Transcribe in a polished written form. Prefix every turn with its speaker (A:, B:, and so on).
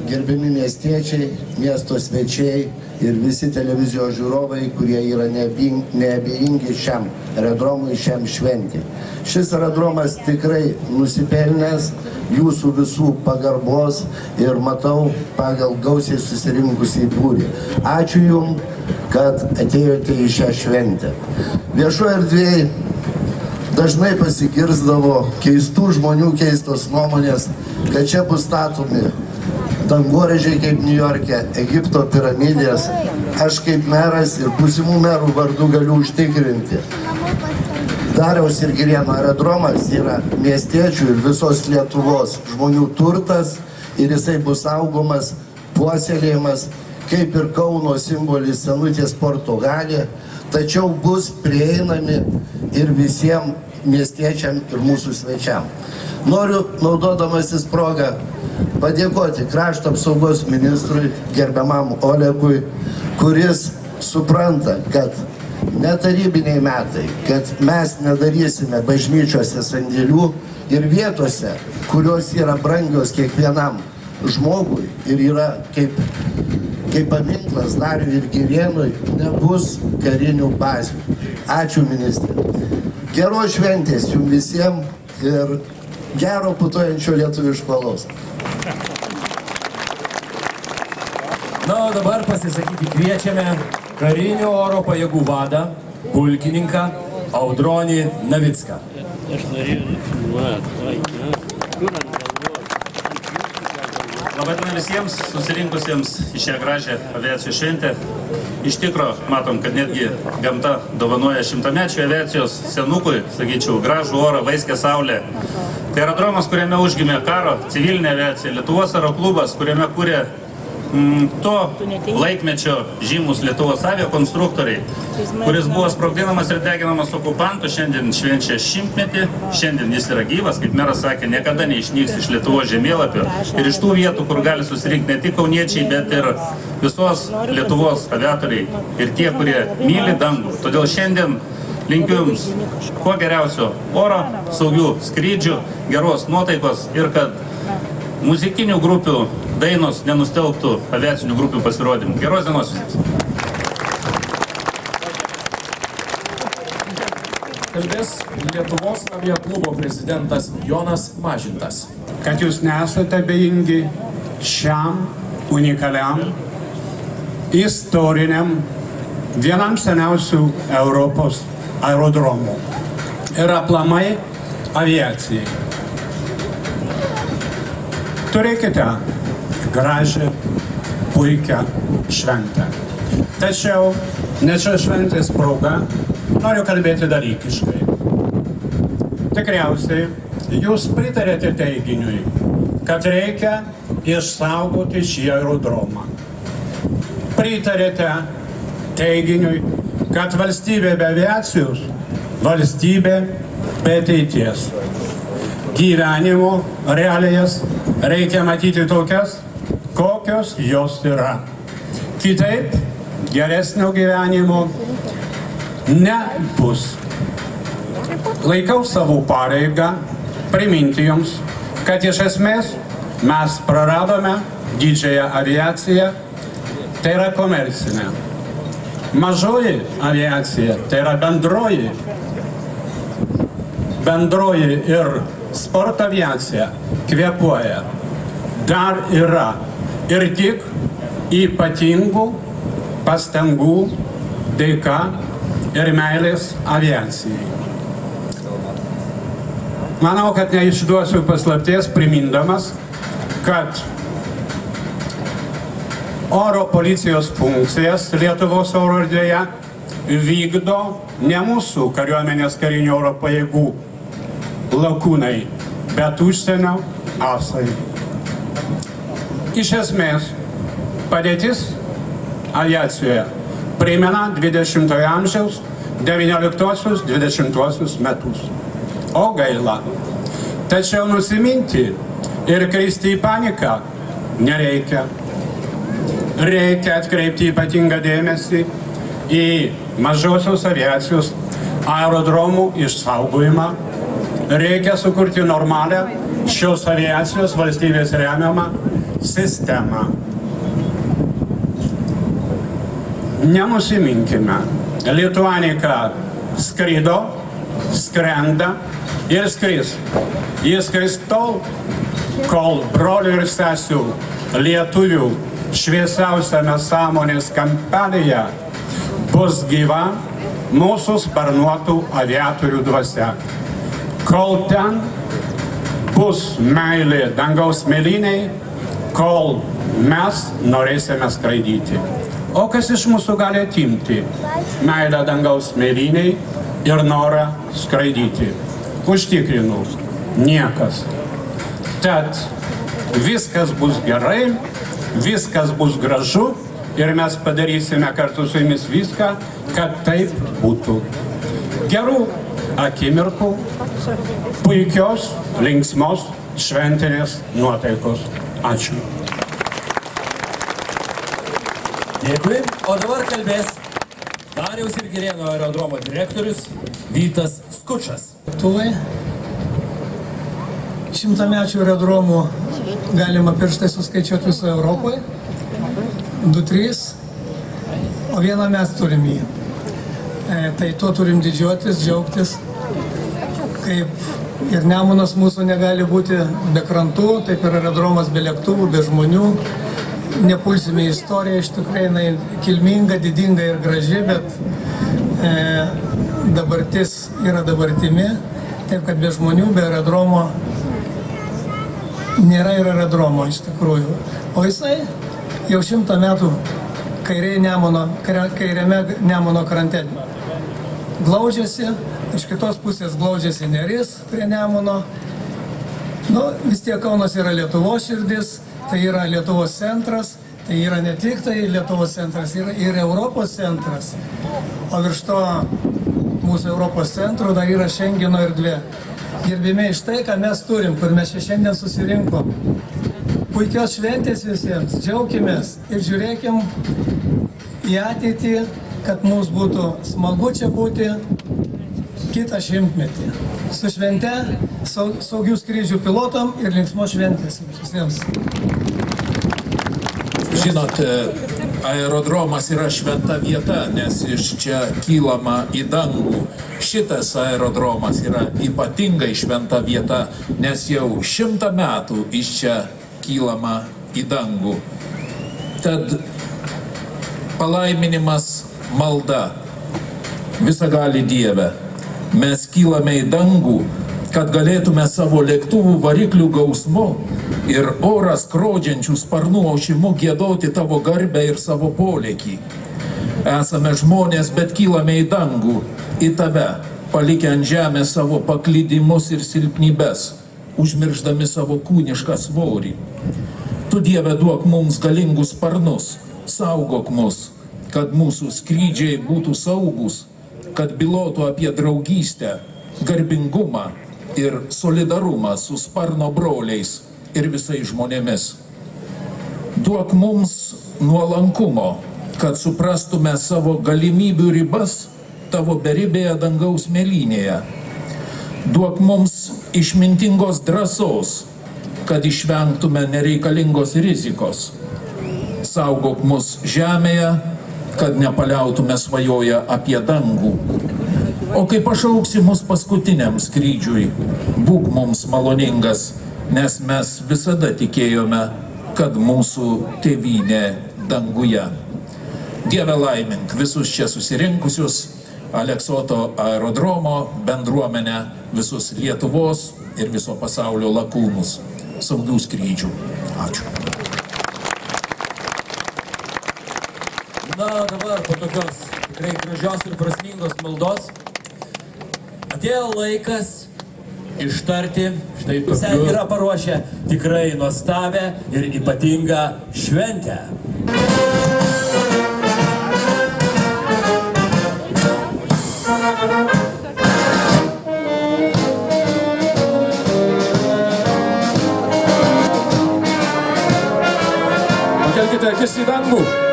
A: Gerbiami miestiečiai, miesto svečiai ir visi televizijos žiūrovai, kurie yra neabejingi šiam aerodromui, šiam šventį. Šis aerodromas tikrai nusipelnęs jūsų visų pagarbos ir matau pagal gausiai susirinkusį būrį. Ačiū Jums, kad atėjote į šią šventę. Viešoje erdvėje dažnai pasigirsdavo keistų žmonių keistos nuomonės, kad čia bus statomi dangoraižiai kaip Niujorke, Egipto piramidės. Aš kaip meras ir būsimų merų vardu galiu užtikrinti. Dariaus ir Girėno aerodromas yra miestiečių ir visos Lietuvos žmonių turtas ir jisai bus saugomas, puoselėjimas, kaip ir Kauno simbolis senutė sporto halė, tačiau bus prieinami ir visiems miestiečiam ir mūsų svečiam. Noriu, naudodamasis progą, padėkoti krašto apsaugos ministrui, gerbiamam Olegui, kuris supranta, kad netarybiniai metai, kad mes nedarysime bažnyčiose sandėlių ir vietose, kurios yra brangios kiekvienam žmogui ir yra kaip paminklas Dariui ir Girėnui, nebus karinių bazių. Ačiū, ministrė. Geros šventės jums visiems ir gero putojančio lietuviško alaus.
B: Na, o dabar pasisakyti kviečiame karinių oro pajėgų vadą, pulkininką Audronį Navicką.
C: Labadiena visiems susirinkusiems į šią gražią aviacijos šventę. Iš tikro, matom, kad netgi gamta dovanoja šimtamečių aviacijos senukui, sakyčiau, gražų orą, vaiskę saulę. Tai aerodromas, kuriame užgimė karo, civilinė aviacija, Lietuvos aeroklubas, kuriame kūrė to laikmečio žymus Lietuvos aviakonstruktoriai, kuris buvo sprogdinamas ir deginamas okupantų, šiandien švenčia 100-metį, šiandien jis yra gyvas, kaip meras sakė, niekada neišnyks iš Lietuvos žemėlapio ir iš tų vietų, kur gali susirinkti ne tik kauniečiai, bet ir visos Lietuvos aviatoriai ir tie, kurie myli dangų. Todėl šiandien linkiu Jums kuo geriausio oro, saugių skrydžių, geros nuotaikos ir kad muzikinių grupių dainos nenustelbtų aviacinių grupių pasirodymų. Geros dienos visiems.
B: Kalbės Lietuvos aviaklubo prezidentas Jonas Mažintas.
D: Kad Jūs nesate abejingi šiam unikaliam, istoriniam, vienam seniausių Europos aerodromų ir aplamai aviacijai. Turėkite gražią, puikią šventę. Tačiau ne čia šventės proga noriu kalbėti dalykiškai. Tikriausiai Jūs pritarėte teiginiui, kad reikia išsaugoti šį aerodromą. Pritarėte teiginiui, kad valstybė be aviacijos, valstybė be ateities. Gyvenimo realijas reikia matyti tokias, kokios jos yra. Kitaip geresnio gyvenimo nebus. Laikau savo pareigą priminti Jums, kad iš esmės mes praradome didžiąją aviaciją, tai yra komercinė. Mažoji aviacija, tai yra bendroji ir sporto aviacija kvėpuoja. Dar yra ir tik ypatingų pastangų dėka ir meilės aviacijai. Manau, kad neišduosiu paslapties primindamas, kad oro policijos funkcijas Lietuvos oro erdvėje vykdo ne mūsų kariuomenės karinių oro pajėgų lakūnai, bet užsienio asai. Iš esmės, padėtis aviacijoje primena 20-ojo amžiaus 19-20 metus. O gaila. Tačiau nusiminti ir kristi į paniką nereikia. Reikia atkreipti ypatingą dėmesį į mažosios aviacijos aerodromų išsaugojimą. Reikia sukurti normalią šios aviacijos valstybės remiamą sistemą. Nenusiminkime. Lituanika skrido, skrenda ir skris. Jis skris tol, kol brolių ir sesių lietuvių šviesiausiame sąmonės kampelyje bus gyva mūsų sparnuotų aviatorių dvasia. Kol ten bus meilė dangaus mėlyniai, kol mes norėsime skraidyti. O kas iš mūsų gali atimti meilę dangaus mėlyniai ir norą skraidyti? Užtikrinu, niekas. Tad viskas bus gerai, viskas bus gražu ir mes padarysime kartu su jumis viską, kad taip būtų. Gerų akimirkų, puikios, linksmos, šventinės nuotaikos. Ačiū.
B: Dėkui. O dabar kalbės Dariaus ir Girėno aerodromo direktorius Vytas Skučas.
E: Lėktuvai. Šimtamečių aerodromų galima pirštai suskaičiuoti visoje Europoje. 2-3, o vieną mes turim jį. Tai tuo turim didžiuotis, džiaugtis. Kaip ir Nemunas mūsų negali būti be krantų, taip ir aerodromas be lėktuvų, be žmonių. Nepulsime į istoriją, iš tikrųjų jinai kilminga, didinga ir graži, bet dabartis yra dabartimi, taip kad be žmonių, be aerodromo nėra ir aerodromo iš tikrųjų. O jisai jau 100 metų kairiame Nemuno krante glaudžiasi, iš kitos pusės glaudžiasi Neris prie Nemuno. Vis tiek Kaunas yra Lietuvos širdis, tai yra Lietuvos centras, tai yra ne tik tai Lietuvos centras, yra ir Europos centras. O virš to mūsų Europos centro dar yra Šengeno erdvė. Gerbėme iš tai, ką mes turim, kur mes šiandien susirinkom. Puikios šventės visiems, džiaukimės ir žiūrėkim į ateitį, kad mums būtų smagu čia būti kitą šimtmetį. Su švente, saugių skrydžių pilotam ir linksmos šventės visiems.
F: Žinot, aerodromas yra šventa vieta, nes iš čia kylama į dangų. Šitas aerodromas yra ypatingai šventa vieta, nes jau 100 metų iš čia kylama į dangų. Tad palaiminimas, malda. Visagali Dieve, mes kylame į dangų, kad galėtume savo lėktuvų variklių gausmu ir orą skrodžiančių sparnų ošimu giedoti tavo garbę ir savo polėkį. Esame žmonės, bet kylame į dangų, į tave, palikę ant žemės savo paklydimus ir silpnybes, užmirždami savo kūnišką svorį. Tu, Dieve, duok mums galingus sparnus, saugok mus, kad mūsų skrydžiai būtų saugus, kad bylotų apie draugystę, garbingumą ir solidarumą su sparno broliais ir visais žmonėmis. Duok mums nuolankumo, kad suprastume savo galimybių ribas tavo beribėje dangaus mėlynėje. Duok mums išmintingos drąsos, kad išvengtume nereikalingos rizikos. Saugok mus žemėje, kad nepaliautume svajoję apie dangų. O kai pašauksi mus paskutiniam skrydžiui, būk mums maloningas, nes mes visada tikėjome, kad mūsų tėvynė danguje. Dieve, laimink visus čia susirinkusius, Aleksoto aerodromo bendruomenę, visus Lietuvos ir viso pasaulio lakūnus. Saugių skrydžių. Ačiū.
B: Na, dabar po tokios tikrai gražios ir prasmingos maldos atėjo laikas ištarti, štai tokiu yra paruošę tikrai nuostabę ir ypatingą šventę. Pakelkite akis į dangų.